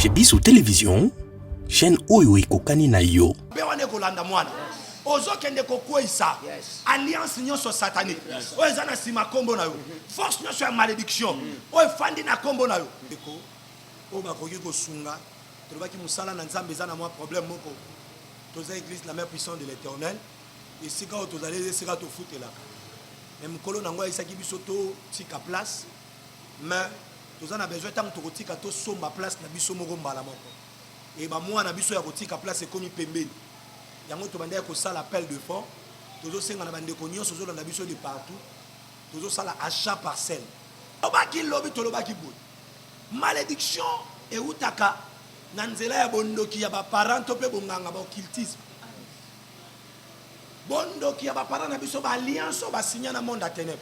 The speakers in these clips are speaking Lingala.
chez Bissou Télévision, chaîne Oyo Ekokani na yo. Ozokende kokwisa alliance nyonso satanique oyo eza na sima kombo na yo force nyonso ya malédiction oyo fandi na kombo na yo eko oyo bakoki kosunga tolobaki mosala na nzambe eza na mwa problème moko toza église la mère puissante de l'éternel esika oyo tozali esika tofutelaka me mokolo nango ayisaki biso totika place mais toza na besoin ntango tokotika tosomba place na biso moko mbala moko e bamwana biso ya kotika place ekomi pembeni yango to bandaya ko sala appel de fonds tozo senga na bandeko nyonso zo na biso de partout tozo sala achat parcelle obaki lobi to lobaki boy malédiction e utaka na nzela ya bondoki ya ba parents to pe bonganga ba occultisme bondoki ya ba parents na biso ba alliance ba signer na monde à ténèbres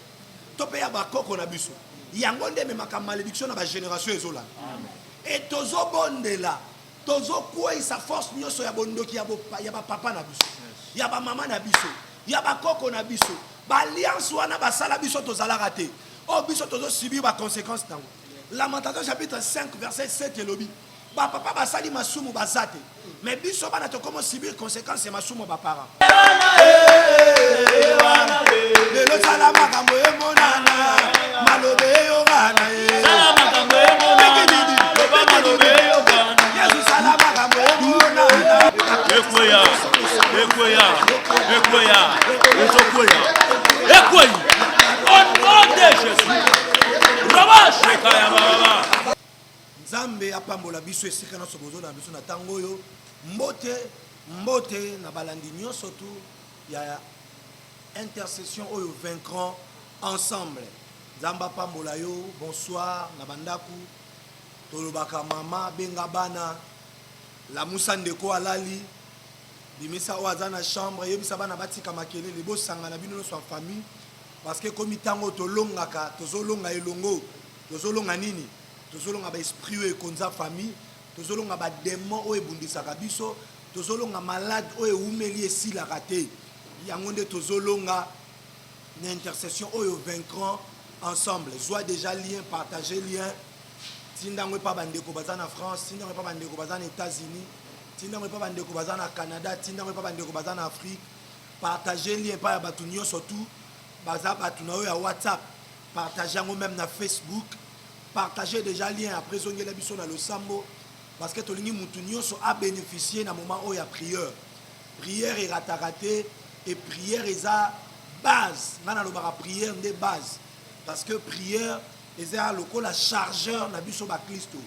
to pe ya ba koko na biso yango nde me maka malédiction na ba génération ezola amen et tozo bondela tozo quoi sa force nyonso ya bondoki ya ba papa na biso ya ba mama na biso ya ba koko na biso ba alliance wana ba sala biso tozala raté o biso tozo subir ba conséquences tango Lamentation chapitre 5 verset 7 elobi ba papa ba sali masumu bazate mais biso bana to comment subir conséquences ya masumu ba parents le sala makambo e monana malobe yo bana sala makambo e monana malobe yo bana Nzambe apambola biso esika na sobozo na biso na tango yo mbote na balandi nyonso tu ya intercession oyo vaincront ensemble. Nzamba apambola yo bonsoir na bandaku tolobaka mama benga bana la musa ndeko alali bimisa oaza na chambre yebisa bana batika makelele bosanga na bino so famille parce que comme tango tolongaka tozolonga elongo tozolonga nini tozolonga ba esprit o ekonza famille tozolonga ba démon o ebundisaka biso tozolonga malade o eumeli esilaka te yango nde tozolonga na intercession oyo vaincront ensemble soit déjà lien partager lien tindango pa bandeko bazana France tindango pa bandeko bazana États-Unis tindango pa bandeko bazana Canada tindango pa bandeko bazana Afrique partager lien pa batu nyonso surtout baza batu na yo ya WhatsApp partager ngo même na Facebook partager déjà lien après zongela biso na losambo parce que tolingi mutu nyonso a bénéficier na moment o ya prière et ratarate et prière eza base ngana lo ba prière de base parce que prière eza lokola chargeur na biso ba Kristo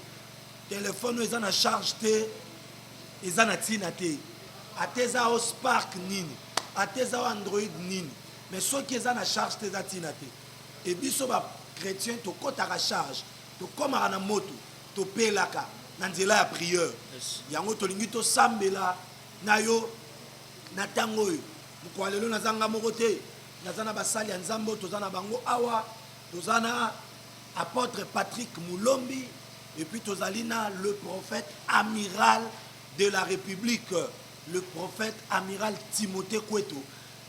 téléphone eza na charge te eza na tina te ateza o Spark nini ateza o Android nini mais ce qui eza na charge te eza tina te et biso ba chrétien to kotaka charge to komaka na moto to pelaka na nzela ya prière yango tolingi to sambela na yo na tango yo mukwalelo na zanga moko te nazana basali ya nzambo tozana bango awa tozana apôtre Patrick Moulombi et puis tozalina le prophète amiral de la République le prophète amiral Timothée Kweto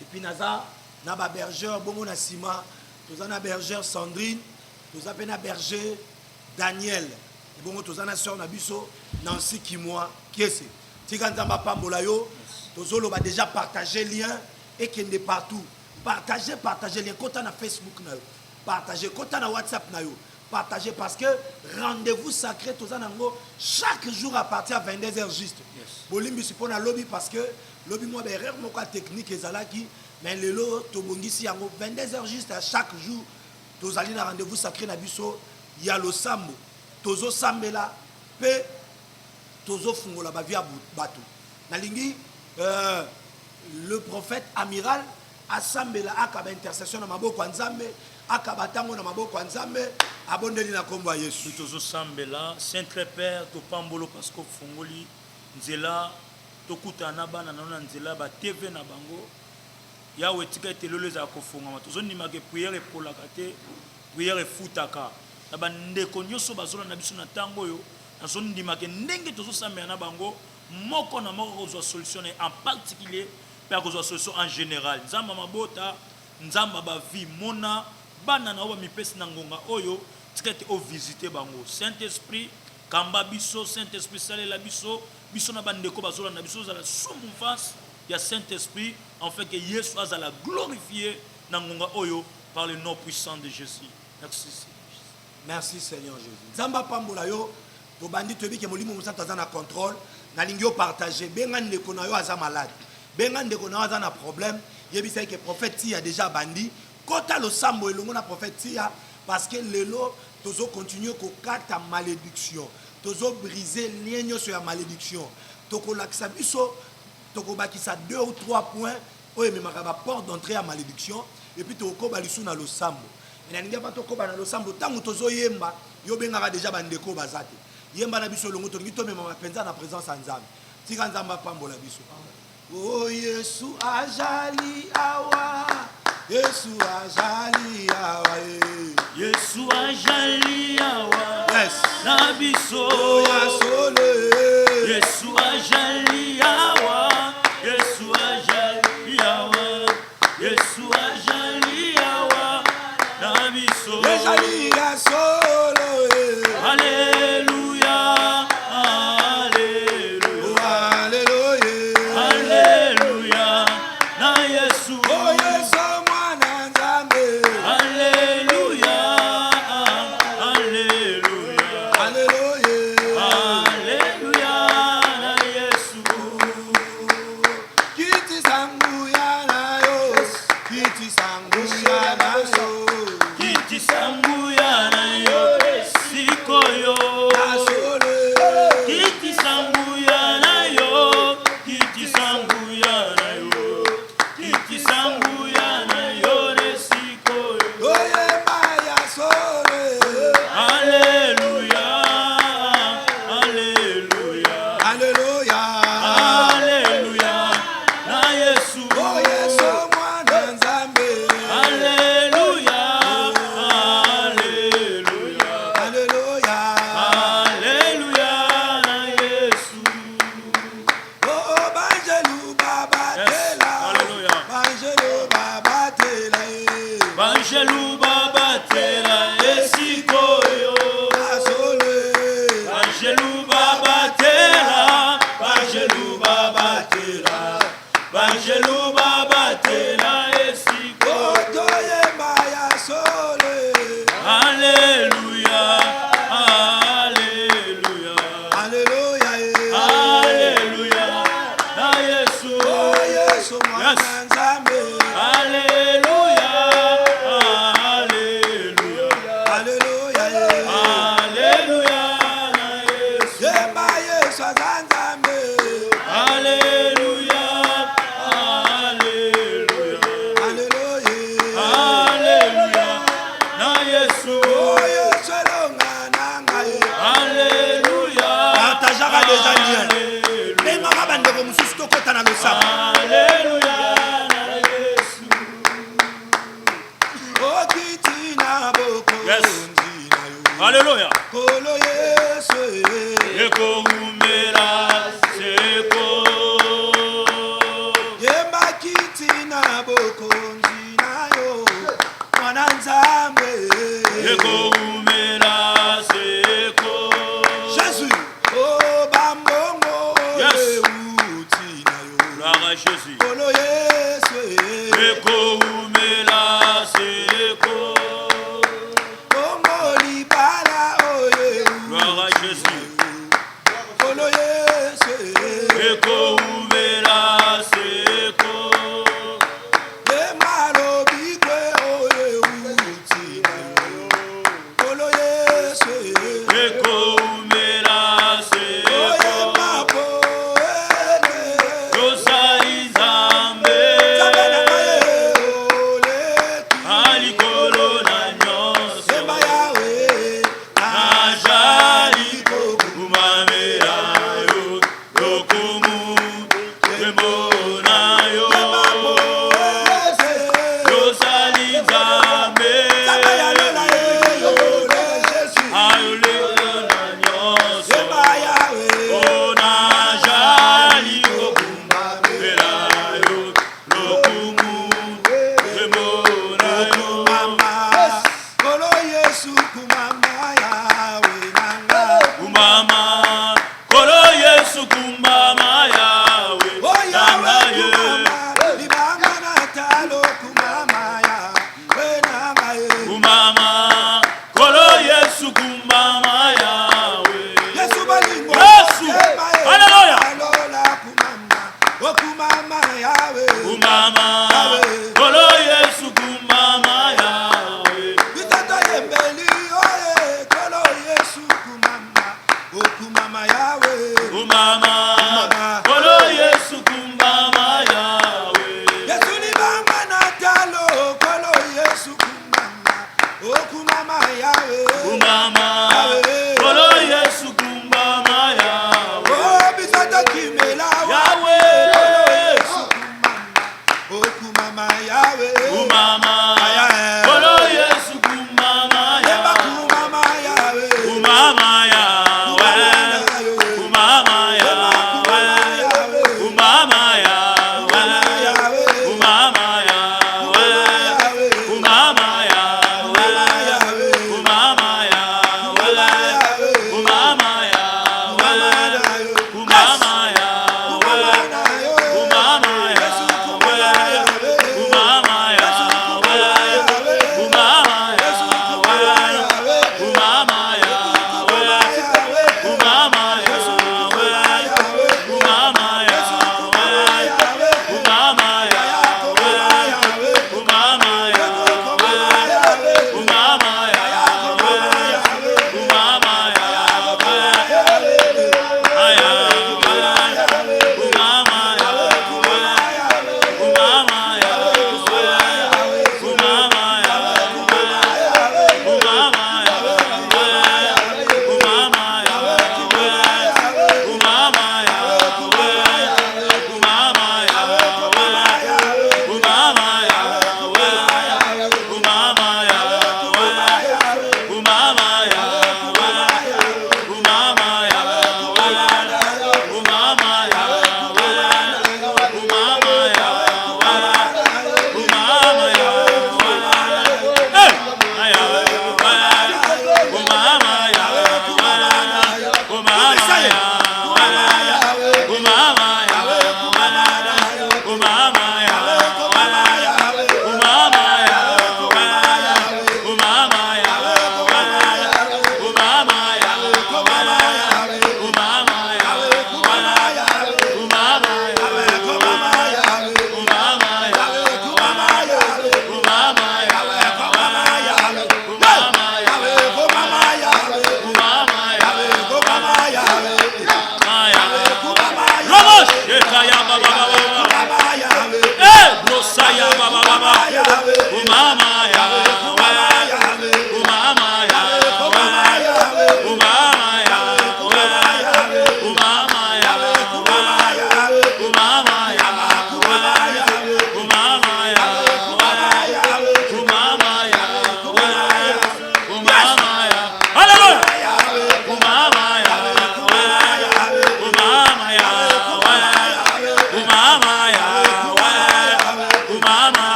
et puis naza na ba bergère bongo na sima tozana bergère Sandrine tozapena berger Daniel et bongo tozana sœur na biso Nancy Kimwa kiese tika nzamba pambola yo tozolo ba déjà partager lien et kende partout partager lien kota na Facebook na yo partagez, quand on a WhatsApp, partagez parce que rendez-vous sacré, chaque jour à partir de 22h juste. Bolimbi suppose na lobby parce que lobby moi erreur mon technique ezalaki mais le lo tobongisi yango 22h juste à chaque jour tozali na rendez-vous sacré na biso ya lo sambo tozo sambela pe tozo fungola ba via bato na lingi le prophète amiral asambela akaba intercession na maboko nzambe akabatango na maboko nzambe abondeli na kombo ya Yesu tozo sambela Saint Père to pambolo parce que fungoli nzela to kutana bana na nzela ba TV na bango yawe tika telolo za kofunga tozo ndima ke prière pour la kate prière futaka na bandeko nyoso bazola na biso na tango yo na zo ndima ke ndenge tozo sambela na bango moko na moko ko solution en particulier pour que solution en général nzamba mabota nzamba ba vie mona bana na oba mipesi na ngonga oyo tikete o visiter bango Saint-Esprit kamba biso Saint-Esprit salela biso biso na bandeko bazola na biso za la soumouvrance ya Saint-Esprit afin que Yesu azala glorifié na ngonga oyo par le nom puissant de Jésus. Merci. Merci Seigneur Jésus. Zamba pambola yo to bandi to bike molimo musa taza na contrôle na lingio partager benga ndeko na yo aza malade. Benga ndeko na yo aza na problème, yebisa que prophète a déjà bandi kota lo sambo elongo na prophète parce que lelo tozo continuer ko kata malédiction. Tozo briser lien sur la malédiction. Toko lakisa biso toko bakisa 2 ou 3 points oyo memaka ba porte d'entrée à malédiction et puis toko balisu na lo sambo. Mais n'ingia pas toko ba na lo sambo tango tozo yemba yo bengaka déjà bandeko bazate. Yemba na biso longo tongi to mema penza na présence en Nzambe. Tika Nzamba pambola biso. Oh Yesu ajali awa. Yesu ajali awa. Yesu ajali awa. Yes. Na biso. Oh Yasole. Yesu ajali awa. Yesu ajali awa. Yesu ajali awa. Na biso. Ajali Yasole. Alléluia. Alléluia. Alléluia. Alléluia. Na Yesu. Oh Yesu mwana Nzambe. Alléluia. Alléluia. Alléluia. Alléluia. Na Yesu. Kiti sangu ya na yo. Kiti sangu ya na yo. Kiti sangu ya na yo. Sikoyo. Yasole. Kiti sangu ya na yo. Kiti sangu ya na yo. Kiti sangu ya na yo. Sikoyo. Oye maya sole. Alléluia. Alléluia. Alléluia. Alléluia. Na Yesu. Oh Yesu mwana Nzambe. Alléluia. Alléluia. Alléluia. Alléluia. Na Yesu. Oh banjelu baba Yes. tela. Alléluia. Banjelu baba tela. Banjelu baba tela esikoyo. Asole. Banjelu baba tela. Banjelu baba tela. Banjelu baba tela esikoyo. Otoye maya sole. Alléluia. Alléluia. Alléluia. Alléluia. Na Yesu. Oh Yesu mwana Yes. Nzambe. Alléluia. Alléluia. Alléluia. Alléluia. Na Yesu. Yemba Yesu aza Nzambe. Alléluia. Alléluia. Alléluia. Alléluia. Na Yesu. Oh Yesu elonga na ngai. Alléluia. Partageaka déjà bien. Alléluia. Bengaka bandeko mosusu tokota na losambo. Alléluia. Na Yesu. Okiti na Yes. bokonzi na yo. Alléluia. Kolo Yesu. Ekoumela seko. Yemba kiti na bokonzi na yo. Mwana Nzambe. Ekoumela seko. Jésus. Oh bambongo. Yes. Euti na yo. Gloire à Jésus. Kolo Yesu. Ekoumela seko. Bongo libala oye. Gloire à Jésus. Kolo Yesu. Ekoumela seko. Yemalo bikwe oye uti na yo.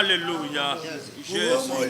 Alléluia. Jésus.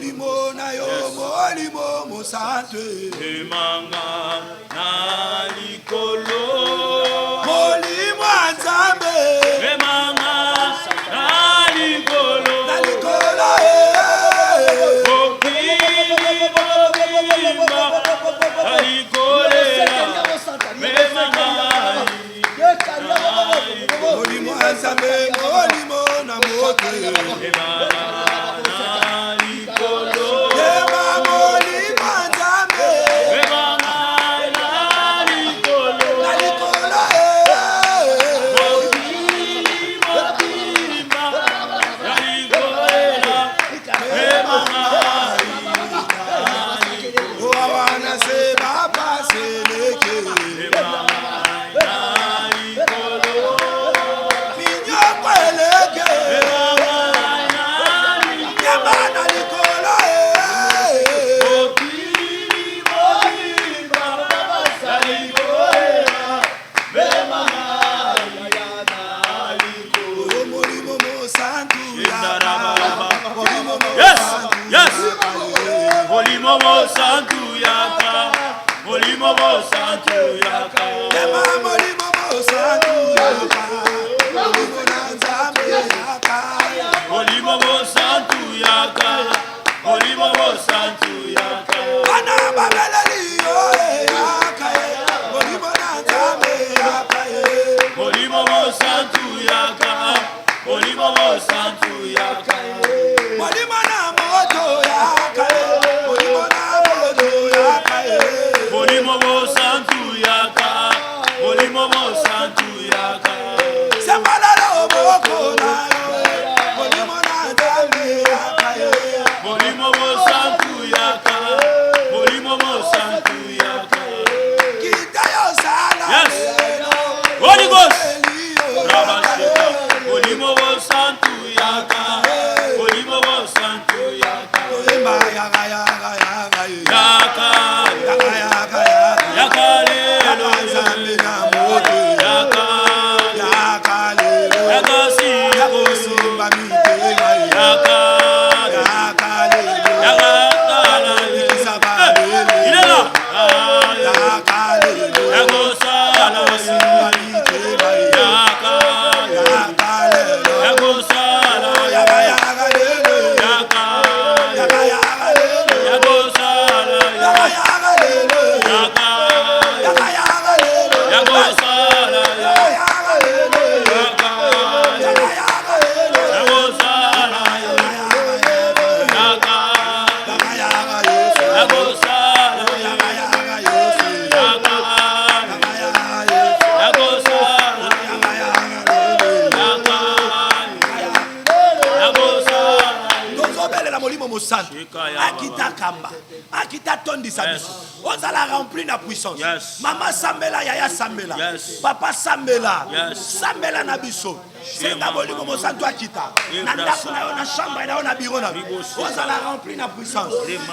Maman Sambela, Yaya Sambela, Papa Sambela, Sambela Nabiso. C'est d'abord le moment où Akita. Nanda kuna na chambre na na bureau na. On ça la rempli na puissance.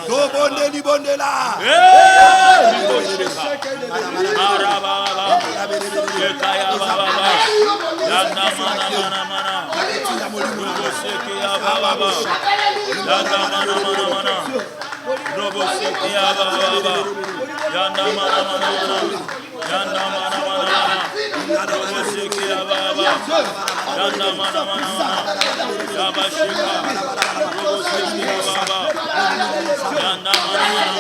Do bonde li bonde la. Robo Sekia Baba, Yanda Mana Mana, Yanda Mana Mana, Robo Sekia Baba, Yanda Mana Mana, Yabashika, Robo Sekia Baba, Yanda Mana Mana,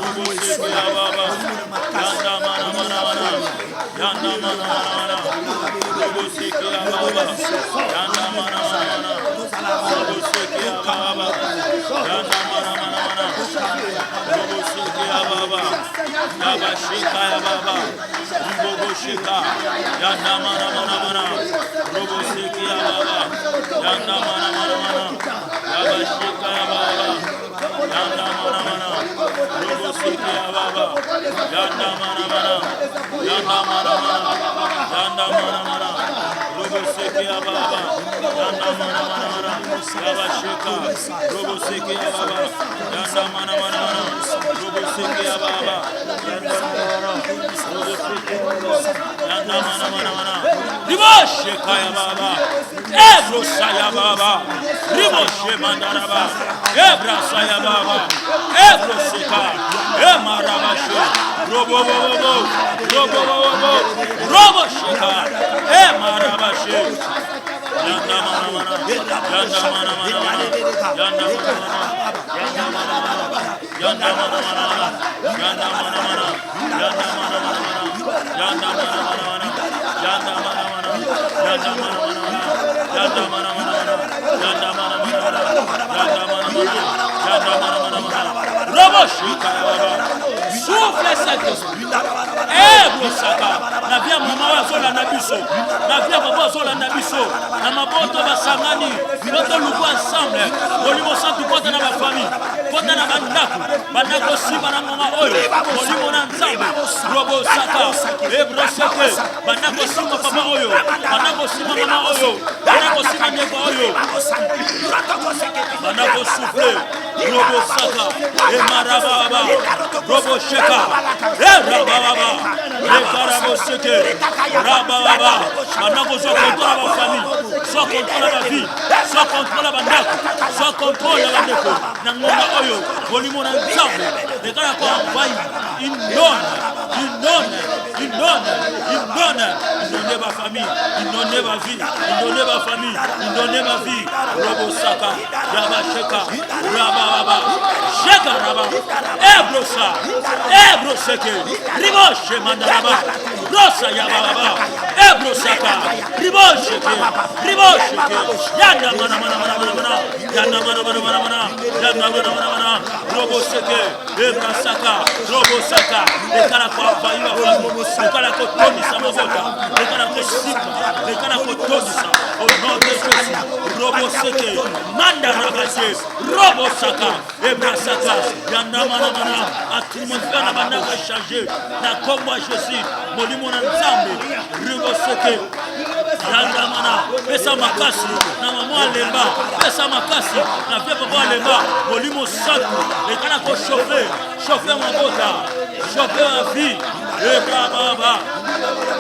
Robo Sekia Baba, Yanda Mana Mana, Yanda Mana Mana, Robo Sekia Baba, Yanda Mana Mana, Robo Sekia Baba, Yanda Mana Mana. Robo Sekia Baba, Yabashika Baba, Robo Shika, Yanda Mana Mana Mana, Robo Sekia Baba, Yanda Mana Mana Mana, Yabashika Baba, Yanda Mana Mana, Robo Sekia Baba, Yanda Mana Mana, Yanda Mana Mana, Yanda Mana Mana, Robo Sekia Baba, Yanda Mana Mana, Yabashika, Robo Sekia Baba, Yanda Mana Mana, Robo Sekia Baba, Yanda Mana Mana, Robo Sekia Baba, Yanda Mana Mana, Riboshe Kaya Baba, Ebro Saya Baba, Riboshe Mandaraba, Ebra Saya Baba, Ebro Sika, Emarabashe, Robo Bobo, Robo Bobo, Robo Shika, Emarabashe, Yanda Mana Mana, Yanda Mana Mana, Yanda Mana Mana, Yanda Mana Mana, Yanda Mana Mana, Yanda Mana Mana, Yanda Mana Mana, Yanda Mana Mana, Yanda Mana Mana, Yanda Mana Mana, Yanda Mana Mana, Souffle Saint-Esprit. Eh, Brosaka. Na via maman Zola Nabiso. Na via papa Zola Nabiso. Na maboto basangani. Notre loup ensemble. Olimo Santu kota na ma famille. Kota na bandaku. Banako simba na mama oyo. Olimo na nzambe. Robo Saka. Eh, Broseke. Banako simba papa oyo. Banako simba mama oyo. Banako simba ndeko oyo. Banako souffle. Robo Saka. Eh, Marababa. Robo Sheka. Eh, Rababa. Eh, Karabo Seke. Rababa. Banako soit contrôle la famille. Soit contrôle la vie. Soit contrôle la bandako. Soit contrôle la bandeko. Nangonga oyo. Volimo na nzambe. Lekala kwa envoie. Il donne ma famille, il donne ma vie, il donne ma famille, il donne ma vie. Robo Saka, Yaba Sheka, Rababa, Sheka Raba, Ebrosa, Ebroseke, Riboshe Mandaraba, Rosa Yababa, Ebrosaka, Ribosheke, Yanda Mana, Yanda Mana, Robo Seke, Ebrasaka, Robo Saka, Lekala kwa Vaiva Famille, Lekala kwa Tony Samabota, Lekala kwa Sika, Lekala kwa Tony au nom de Jésus, Robo Seke, Manda Rabase, Robo Saka, Ebrasaka, Yanda Mana, atmosphère na bandaka changer, na kombo Jésus, Molimo na Nzambe, Robo Seke, Yanda Mana, pesa makasi, na mama Lemba, pesa makasi, na vie papa Lemba, Molimo Santu, Lekala kwa chauffer mabota, chauffer la vie, Baba,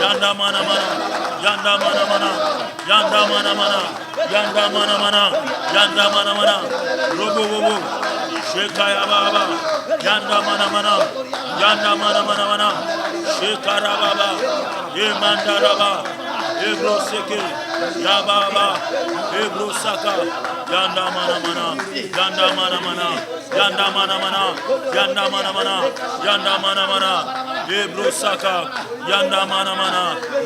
Yanda Mana, Yanda Mana, Yanda Mana, Yanda Mana, Yanda Mana, Robo, Shekaya Baba, Yanda Mana, Yanda Mana, Shekara Baba, Yemandaraba, Ebroseke, Yababa, Ebrosaka, Yanda Mana, Yanda Mana, Yanda Mana, Ebrosaka, Yanda Mana,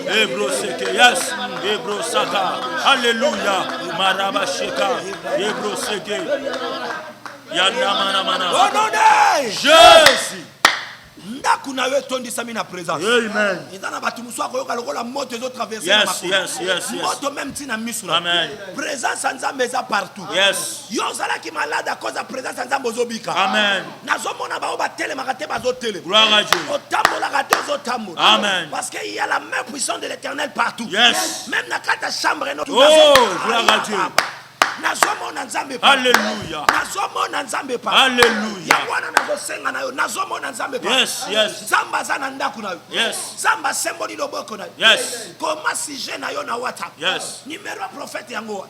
Ebroseke, yes, Ebrosaka, Alléluia, Maraba Sheka, Ebroseke, Yanda Mana, Oh non, Jésus. Ndaku na yo tondisa mi na présence. Amen. Izana batu muso akoyoka lokola moto ezo traverser Yes, na makolo. yes. Moto même tina misu na. Amen. Présence ya Nzambe eza partout. Yes. Yo ozalaki malade à cause de présence ya Nzambe ozobika. Amen. Nazomona bao batelemaka te bazotelema. Gloire à Dieu. Otambolaka te ozotambola. Amen. Parce qu'il y a la main puissante de l'Éternel partout. Yes. Même na kata chambre no. Oh, gloire à Dieu. Nazomona Nzambe partout. Alléluia. Nazomona Nzambe partout. Alléluia. Yangwana nazosenga na yo. Nazomona Nzambe partout. Yes. Zamba za na ndaku na yo. Yes. Zamba semboli loboko na yo. Yes. Comment sujet na yo na WhatsApp? Yes. Numéro ya prophète yango.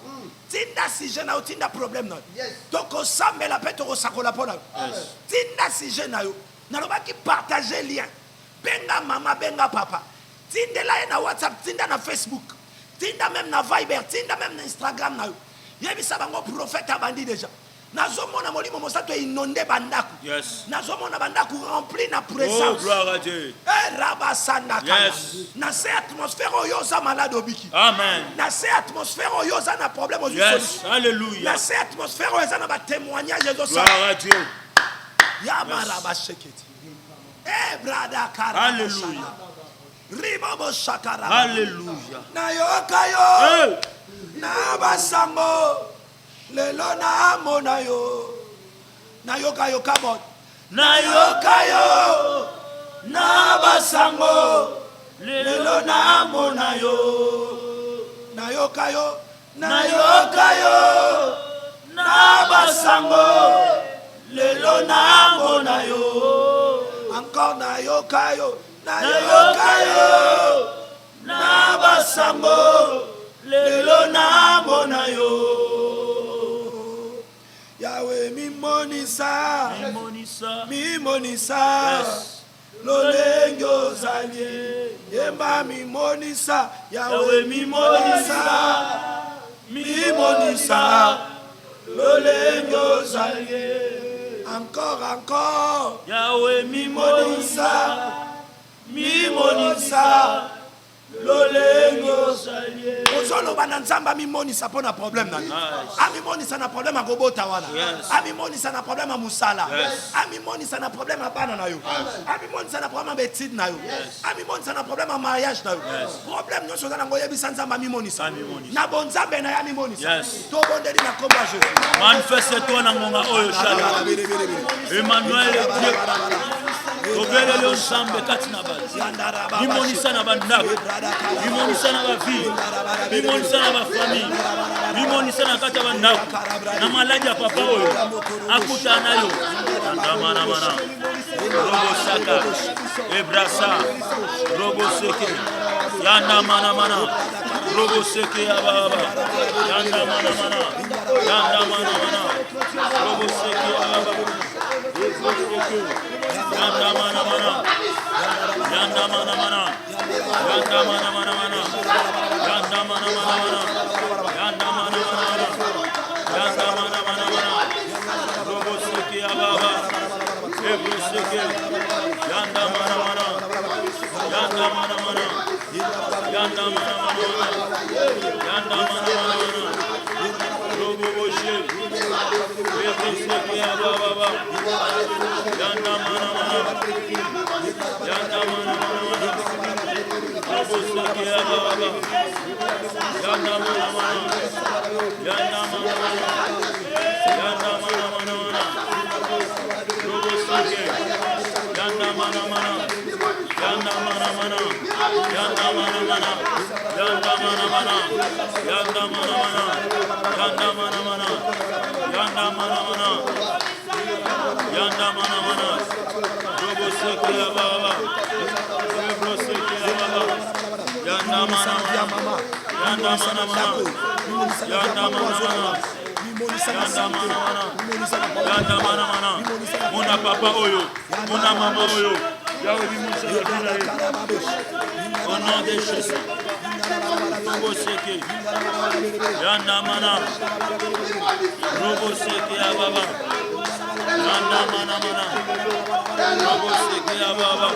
Tinda sujet na yo, tinda problème na yo. Toko sambela pe toko sakola pona. Tinda sujet na yo. Nalobaki partager lien. Benga mama, benga papa. Tindela ye na WhatsApp, tinda na Facebook. Tinda même na Viber, tinda même na Instagram na yo. Yebisa bango prophète abandi déjà. Nazomona molimo mosato inonde bandaku. Yes. Nazomona bandaku rempli na Oh, présence. gloire à Dieu. Rabasanda kaya. Yes. Na se atmosphère oyo za malade obiki. Amen. Na se atmosphère oyo za na problème oyo. Yes. Alléluia. Na se atmosphère oyo za na ba témoignage ezo sa. Gloire à Dieu. Ya maraba sheketi. Brada kara. Alléluia. Ribobo shakara. Alléluia. Na yo kayo. Hey. Na basango. Lelo na mona yo. Na yo kayo kabot. Na yo kayo. Na basango. Lelo na mona yo. Na yo kayo. Na yo kayo. Na basango. Lelo na mona yo. Encore na yo kayo. Na yo kayo. Na basango. Lelo na mona yo. Yahweh mimonisa. Yes. Lolenge ozali. Yemba mimonisa. Yahweh mimonisa. Lolenge ozali. Encore. Yahweh Mimonisa. Lolengo salie. ozoloba na nzambe amimonisa mpo na problème na yo, amimonisa na problème ya kobota wana, amimonisa na problème ya mosala, amimonisa na problème ya bana na yo, amimonisa na problème ya betide na yo, amimonisa na problème ya mariage na yo, problème nyonso oza nango oyebisa nzambe amimonisa na bonzambe na ye amimonisa. Tobondeli na kombo ya Jésus. Manifeste-toi na ngonga oyo shaka. Emmanuel Dieu. Tobelele ensemble kati na basi. Bimonisa na bandako. Bimonisa na ba vie. Bimonisa na ba famille. Bimonisa na kati ya bandako. Na maladi ya papa oyo. Akutana yo. Ndamana mana. Robo saka. Ebrasa. Robo seke. Yanda mana mana. Robo seke ya baba. Yanda mana mana. Yanda mana mana. Robo seke ya baba. Yanda mana mana. Yanda mana mana. Yanda mana mana mana. Yanda mana mana mana. Yanda mana mana mana. Yanda mana mana mana. Robo seke ya baba. Ebro seke. Yanda mana mana. Yanda mana mana. Yanda mana mana. Yanda mana mana. Robo boshe. Ebro seke ya baba. Yanda mana mana. Yanda mana mana. Robo seke ya baba. Yanda mana mana. Yanda mana mana. Yanda mana mana. Robo seke. Yanda mana mana. Yanda mana mana. Yanda mana mana. Yanda mana mana. Yanda mana mana. Yanda mana mana. Yanda mana mana. Yanda mana mana. Robo seke ya baba. Robo seke ya baba. Yanda mana mana. Yanda mana mana. Yanda mana mana. Yanda mana mana. Yanda mana mana. Mona papa oyo. Mona mama oyo. Yahweh bimonisa na vida ye. Au nom de Jésus. Robo seke. Yanda mana. Robo seke ya baba. Yanda mana mana. Robo seke ya baba.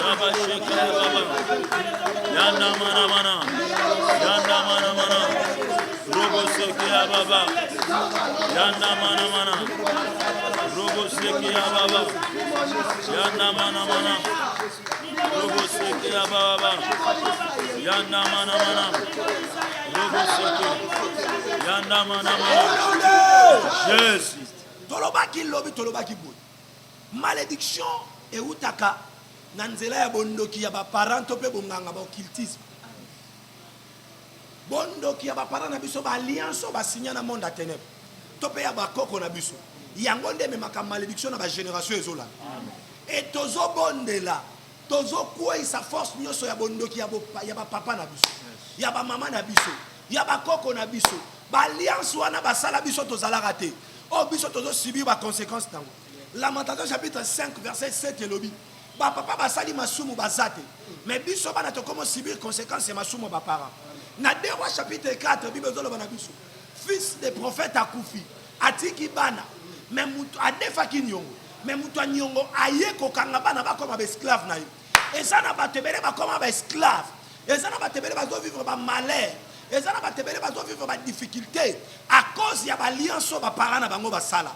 Yaba seke ya baba. Yanda mana mana. Yanda mana mana. Robo seke ya baba. Yanda mana mana. Robo seke ya baba. Yanda mana mana. Robo seke ya baba. Yanda mana mana. Robo seke. Yanda mana mana. Jésus. Tolobaki lobi tolobaki boy. Malédiction et utaka na nzela ya bondoki ya ba parents to pe bonganga ba occultisme. Bondoki ya ba parents na biso ba alliance ba signer na monde à ténèbres. To pe ya ba koko na biso. Yango nde me maka malédiction na ba génération ezola. Et tozo bondela, tozo quoi sa force nyoso ya bondoki ya ba papa na biso. Ya ba mama na biso. Ya ba koko na biso. Ba alliance wana ba sala biso tozala raté. Oh, biso tozo subir ba conséquences tango. Lamentation chapitre 5 verset 7 elobi. Ba papa ba sali masumu bazate. Mais biso bana to comment subir conséquences masumu ba parents. Na 2 Rois chapitre 4 Bible zolo bana biso. Fils des prophètes akufi. Atiki bana. Mais mutu adefa kinyongo. Mais mutu anyongo aye ko kanga bana ba comme esclave na yo. Et ça na ba tebele ba comme esclave. Et ça na ba tebele ba do vivre ba malheur. Et ça na ba tebele ba do vivre ba difficulté à cause ya ba alliance ba parents na bango ba sala.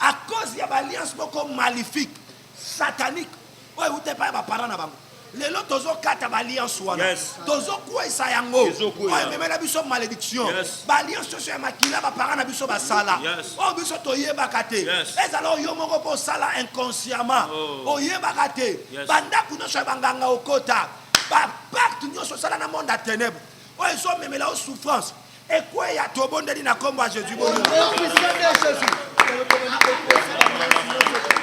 À cause ya ba alliance boko maléfique, satanique. Ouais ou te pa ba parents na bango. Lelo tozo kata ba alliance wana. Tozo kwa isa yango. Ouais mais na biso malédiction. Ba alliance so ya makila ba parents na biso ba sala. Oh biso to yeba kate. Et alors yo moko po sala inconsciemment. Oh yeba kate. Banda kuno so banganga okota. Ba pacte nyoso sala na monde à ténèbres. Oh ils sont même là aux souffrances. Et quoi ya to bondeli na kombo Jésus bon.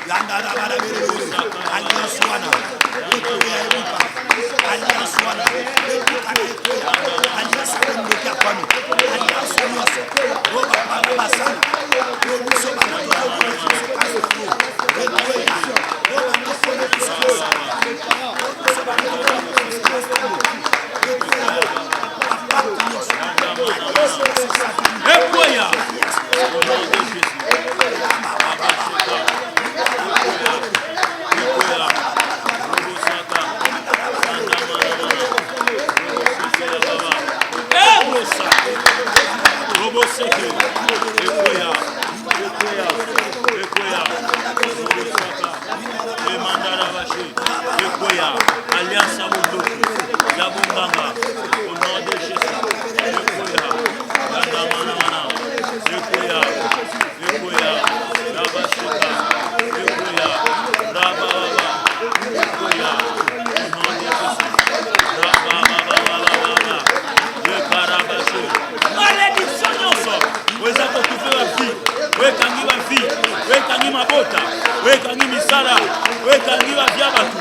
Yanda da bala bere alliance wana. Alliance wana. Alliance wana qui a promis. Alliance wana. Roba pa basala. Roba so bana Seke, Ekoya, Mandara Baché, Ekoya, Alliance Abondoko, Yabonganga, au nom de Jésus, Ekoya, Yandamana, Ekoya, Rabaseka, Ekoya, Rababa, Ekoya, au nom de Jésus, Rababa, Ekarabaché, malédiction nyonso, wezako kufe wa vie, wekangi wa vie, wekangi mabota, wekangi misala, wekangi wa vya batu.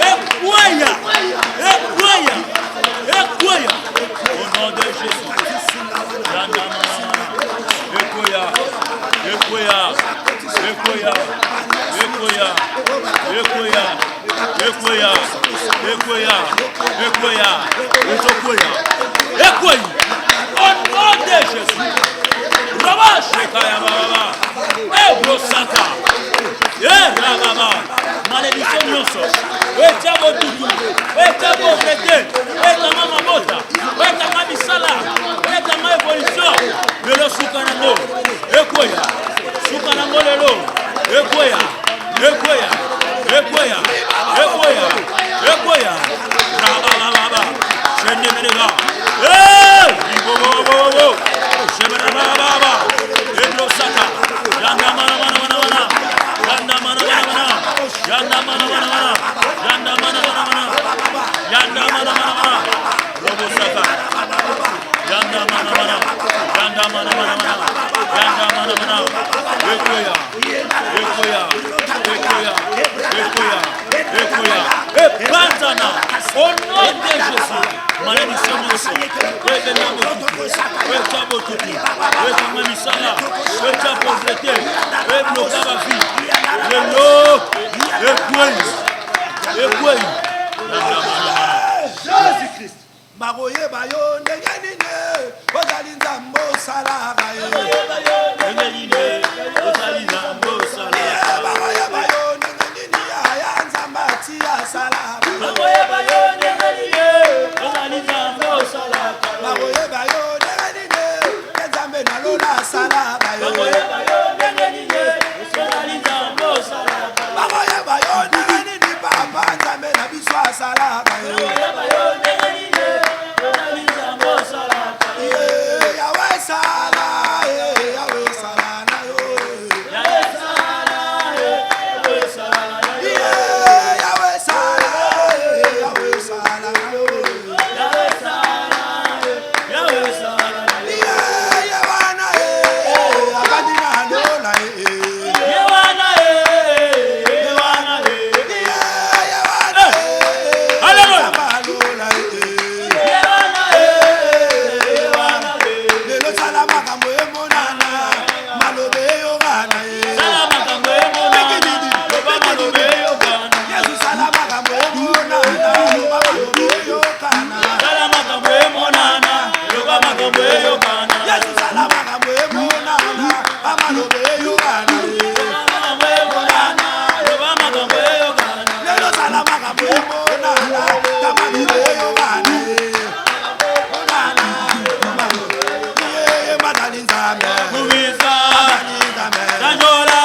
Ekoya, au nom de Jésus. Ekoya, au nom de Jésus. Rabashekaya baba, Brosaka, Rababa, malédiction nyonso, wetabo tutu, wetabo vete, wetama mabota, wetama misala, wetama évolution, lelo suka nango, Ekoya, suka nango lelo, Ekoya, Rababa, Shende Menega, Bobo, Shebarababa, Brosaka, Yanda mana, Robosaka, Yanda mana, Ekoya, Bantana, au nom de Jésus, malédiction nyonso, wetabo tutu, wetama misala, weta pauvreté, webloka ba vie, lelo, Ekoyi, Jésus-Christ. Baroye bayo ndenge nini ozali nzambe osalaka ye. Baroye bayo ndenge nini aya nzambe ati asalaka. Baroye bayo ndenge nini nzambe nalola asalaka ye. Baroye bayo ndenge nini papa nzambe na biso asalaka ye. Sanjola,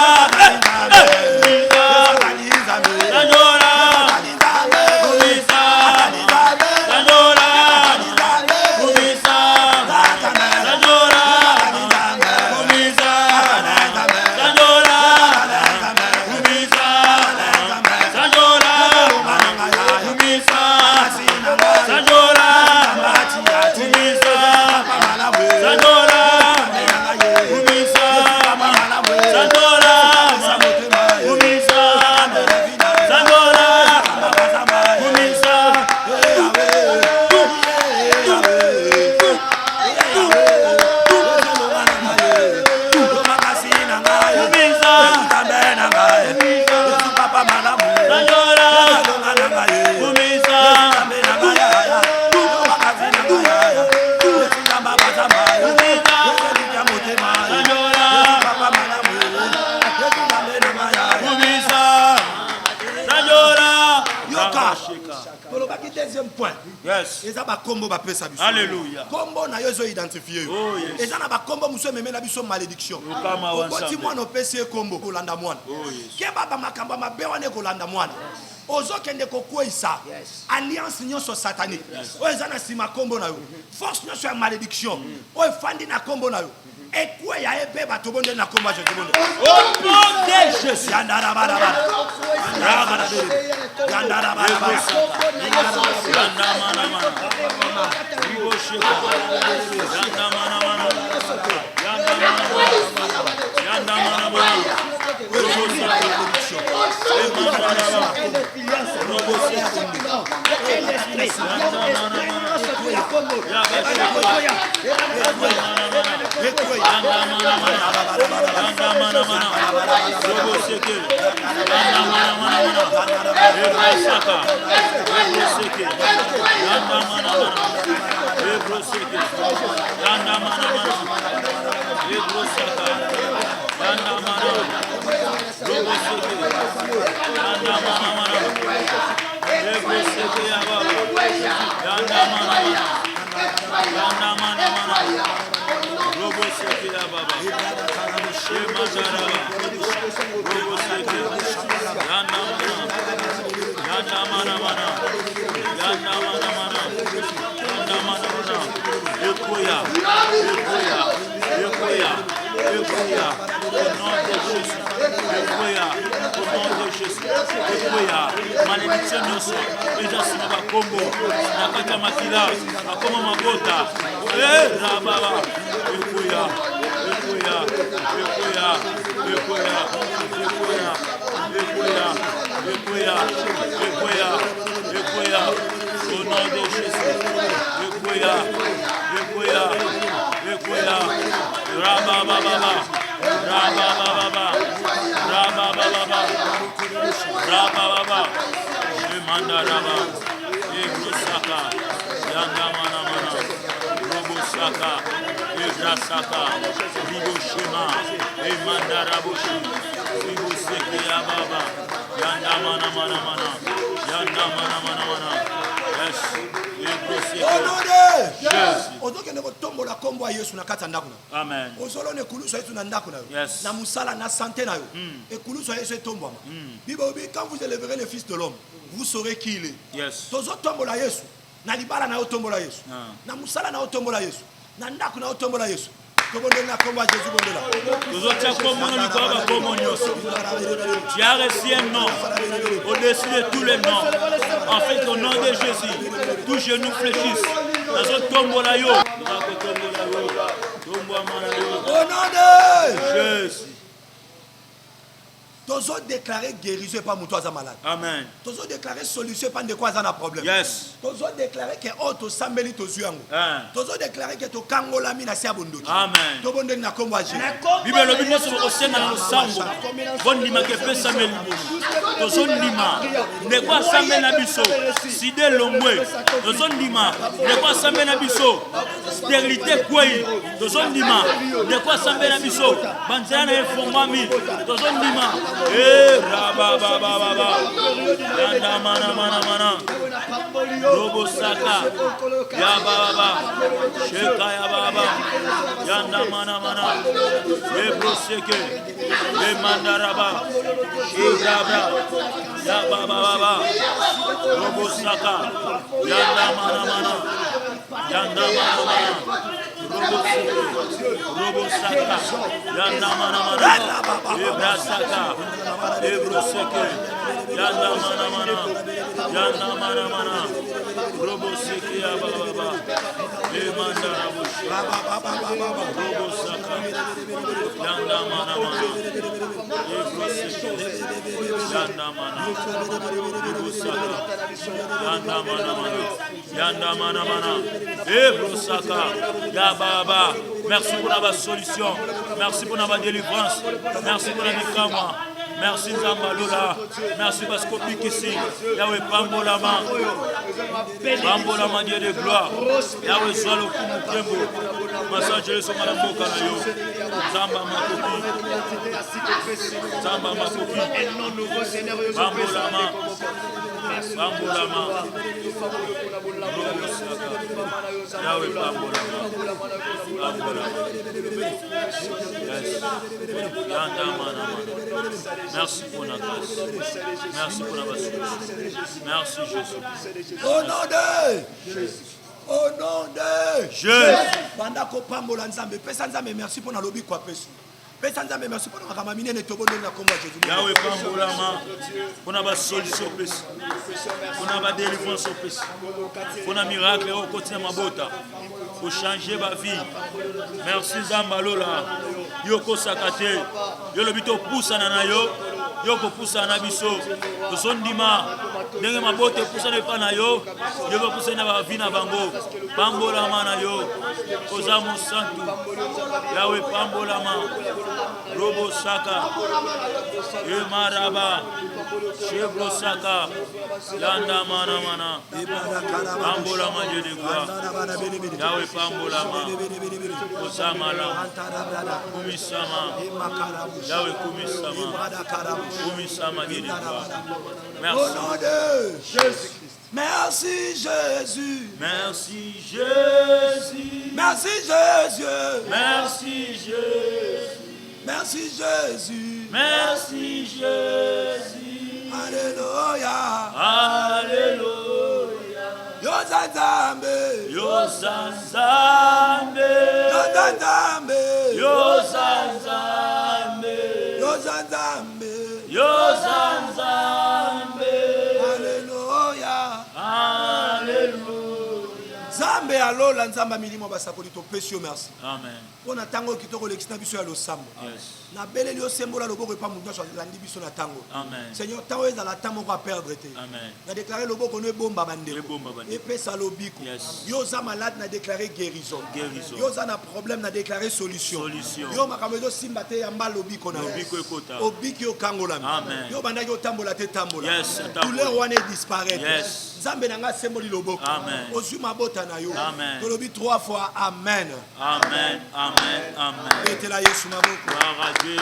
deuxième point. Yes. Eza ba combo ba pesa biso. Alléluia. Combo na yo zo identifier yo. Oh, yes. Eza na ba combo muso meme na biso malédiction. Lukama wa Okoti nsambe. mwana opesi combo kolanda mwana. Oh, yes. Ke baba makamba mabe wane kolanda mwana. Ozokende kokwisa alliance nyonso satanique. Oyo eza na sima combo na yo. Force nyonso ya malédiction. Oyo fandi na combo na yo. Ekwe ya ebe bato bonde na combo je bonde. Au nom de Jésus. Yandara bara bara. Yandara bara bara. Yanda mana mana. Ibo sheka. Yanda mana mana. Yanda mana mana. Yanda mana mana. Robo saka. Emanda mana. Robo saka. Yanda mana mana. Yaba sheka. Yanda mana mana. Yanda mana mana. Robo seke. Yanda mana mana. Ebro saka. Ebro seke. Yanda mana mana. Ebro seke. Yanda mana mana. Ebro saka. Yanda mana. Robo seke. Yanda mana mana. Ebro seke ya baba. Yanda mana mana. Yanda mana mana. Robo seke ya baba. Emanda baba. Robo seke. Yanda mana. Yanda mana mana. Yanda mana mana. Yanda mana mana. Ekoya. Ekoya. Ekoya. Ekoya. Au nom de Jésus. Ekoya. Au nom de Jésus. Ekoya. Malédiction nyonso. Eja sima bakombo. Nakata makila. Akoma mabota. Rababa. Ekoya. Ekoya. Ekoya. Ekoya. Ekoya. Ekoya. Ekoya. Ekoya. Ekoya. Au nom de Jésus. Ekoya. Ekoya. Ekoya. Rabababa. Rabababa. Rabababa. Rabababa. Emanda raba. Ebro saka. Yanda mana mana. Robo saka. Ebra saka. Ribo shema. Emanda raboshi. Ribo seke ya baba. Yanda mana mana mana. Yanda mana mana mana. Yes. Ebro seke. Yes. Ozokende kotombola kombo ya Yesu na kati ya ndako na. Amen. Ozolone ekulusu ya Yesu na ndako na yo. Yes. Na musala na santé na yo. Ekulusu ya Yesu etombwama. Bible obi quand vous élèverez le fils de l'homme, vous saurez qui il est. Yes. Tozotombola Yesu. Na libala na yo tombola Yesu. Na musala na yo tombola Yesu. Na ndako na yo tombola Yesu. Tobonde na kombo ya Jésus bondela. Tozotia kombo na likolo ba kombo nyonso. Tu as reçu un nom au-dessus de tous les noms. En fait, au nom de Jésus, tous genoux fléchissent. Nazotombola yo. Nazotombola yo. Tombola mana yo. Au nom de Jésus. Tozo déclarer guérison pas muto aza malade. Amen. Tozo déclarer solution pas de quoi aza na problème. Yes. Tozo déclarer que auto sambeli tozu yango. Tozo déclarer que to kangola mina sia bondoki. Amen. To bonde na kombo aje. Bible lobi nyonso osenga na losambo. Bondima ke pesa meli. Tozondima. Ndeko asambe na biso. Side lomwe. Tozondima. Ndeko asambe na biso. Stérilité kwei. Tozondima. Ndeko asambe na biso. Banzela na efongwami. Tozondima. Rabababa. Yanda mana mana mana. Robo saka. Ya baba. Sheka ya baba. Yanda mana mana. Ebro seke. Emandaraba. Ibrabra. Ya baba. Robo saka. Yanda mana mana. Yanda mana mana. Robo saka. Yanda mana mana. Ebra saka. Ebro seke. Yanda mana mana. Yanda mana mana. Robo seke ya baba. Emanda rabushi. Robo saka. Yanda mana mana. Ebro seke. Yanda mana. Robo saka. Yanda mana mana. Yanda mana mana. Ebro saka. Ya baba. Merci pour la solution. Merci pour la délivrance. Merci pour la déclamation. Merci Zambalola. Merci parce qu'on pique ici. Yahweh Pambolama. Pambolama Dieu de gloire. Yahweh Zolo Kumukembo. Massage sur Madame Bokanayo. Zamba makoki. Zamba makoki. Bambolama. Bambolama. Yahweh bambolama. Bambolama. Yes. Yanda mana. Merci pour la grâce. Merci pour la grâce. Merci Jésus. Au nom de Jésus. Pendant qu'on pambola nzambe, pesa nzambe merci pour na lobi kwa pesu. Pesa nzambe merci pour na makamamine ne tobo na komba Jésus. Yahweh pambolama. Pour na ba solution pesu. Pour na ba délivrance pesu. Pour na miracle au quotidien mabota. Pour changer ma vie. Merci Zambalola. Yoko sakate. Yo lobito poussa na yo. Yoko poussa na biso. To sondima. Ndenge mabote poussa ne pa na yo. Yoko poussa na ba vie na bango. Pambolama na yo. Kozamo santu. Yahweh pambolama. Robo saka. Emaraba. Chevro saka. Landa mana mana. Pambolama Dieu de gloire. Yahweh pambolama. Osamala. Kumisama. Yahweh kumisama. Kumisama Dieu de gloire. Merci. Au nom de Jésus. Merci Jésus. Merci Jésus. Merci Jésus. Merci Jésus. Merci Jésus. Merci Jésus. Alléluia. Alléluia. Yozanzambe. Yozanzambe. Yozanzambe. Yozanzambe. Yozanzambe. Yozanzambe. Alléluia. Alléluia. Zambe alola nzamba milimo basakoli to pesio merci. Amen. Pona tango kitoko lekisina biso ya losambo. Yes. Na beleli yo sembola loboko pa mundo so landi biso na tango. Amen. Seigneur, tango ezala tango ko perdre te. Amen. Na déclarer loboko no bomba bandeko. Ebomba bandeko. Et pesa lobiko. Yes. Yo za malade na déclarer guérison. Guérison. Yo za na problème na déclarer solution. Solution. Yo makambo simba te ya mbalo biko na. Lobiko ekota. Obiki yo kangola. Amen. Yo bandaki yo tambola te tambola. Yes, tambola. Douleur wana disparaître. Yes. Nzambe nanga semboli loboko. Amen. Ozwi mabota na yo. Amen. Tolobi 3 fois amen. Amen. Amen. Amen. Betela Yesu maboko. Gloire à Dieu.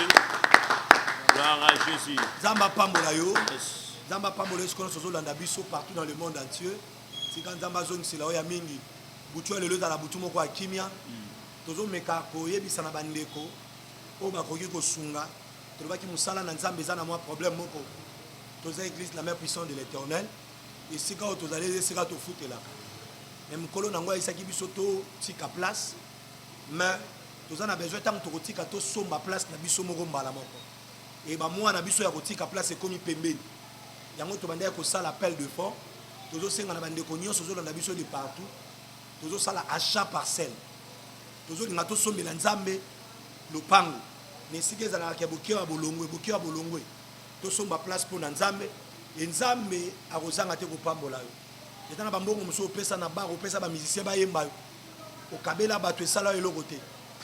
Gloire à Jésus. Zamba pambola yo. Yes. Zamba pambola yo kono sozo landa biso partout dans le monde entier. Sika nzamba zong sila oya mingi. Butu lelo za la butu moko ya kimia. Tozo meka ko yebisa na bandeko. O bakoki ko sunga. Tolobaki musala na nzambe za na mwa problème moko. Toza église la mère puissante de l'Éternel. Et sika o tozale sika to futela. Mais mukolo nango isaki biso to tika place. Mais toza na besoin tant to tika to somba place na biso moko mbala moko. Et ba mwa na biso ya kotika place ekomi pembeni. Yango to bandaya ko sala appel de fond. Tozo senga na bandeko nyonso zo na biso de partout. Tozo sala achat parcelle. Tozo linga to sombela nzambe lopango. Nesike za na ka bokiwa bolongwe. To somba place pour na nzambe. Et nzambe akozanga te ko pambola yo. Etana bambongo muso pesa na bar opesa ba musicien ba yemba yo. Okabela bato esala yo lokote.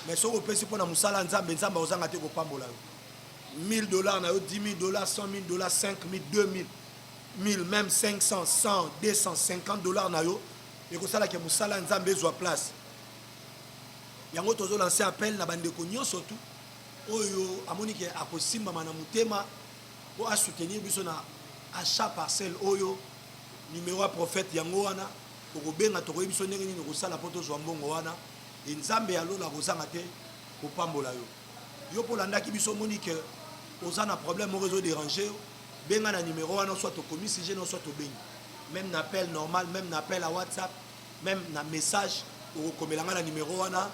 Mais so opesi pona musala nzambe ozanga te ko pambola yo. $1000 na yo, $10,000, $100,000, $5,000, $2,000, 1000, même 500, 100, $250 na yo. Et que ça là que musala nzambe zo place. Yango tozo lancer appel na bandeko nyonso surtout. Oyo amoni ke akosimba mana mutema po a soutenir biso na achat parcelle oyo numéro prophète yango wana okobenga tokoyi biso ndenge nini kosala poto zo mbongo wana et nzambe alola kozanga te kopambola yo. Yo polandaki biso moni ke ozana problème au réseau dérangé benga na numéro wana soit au commis si j'ai non soit au bengi. Même n'appel normal, même n'appel à WhatsApp, même na message au komelanga na numéro wana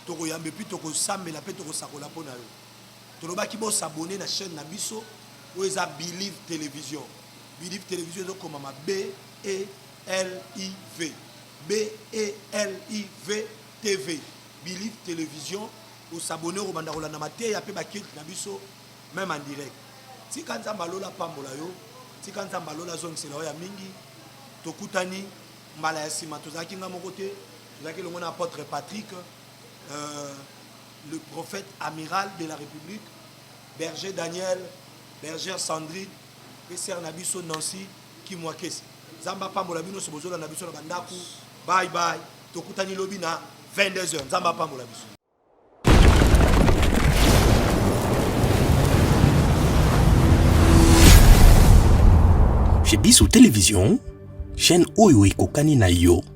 toko yambe puis toko sambela pe toko sakola pona yo. Tolobaki bo s'abonner na chaîne na biso o eza Believe Télévision. Believe Télévision donc comme BELIV TV. Believe Télévision au s'abonner au banda rolanda maté ya pe ba kilt na biso même en direct. Si quand nzamba lola pambola yo, si quand nzamba lola zong sela ya mingi tokutani mbala ya sima tozaki nga moko te, tozaki longo na apôtre Patrick, le prophète amiral de la République, berger Daniel, bergère Sandrine, et sœur Nabiso Nancy qui moi kesi. Zamba pambola bino so bozola Nabiso na bandaku. Bye bye. Tokutani lobi na 22h. Zamba pambola biso. Chez Bissou Télévision, chaîne oyo ekokani na yo.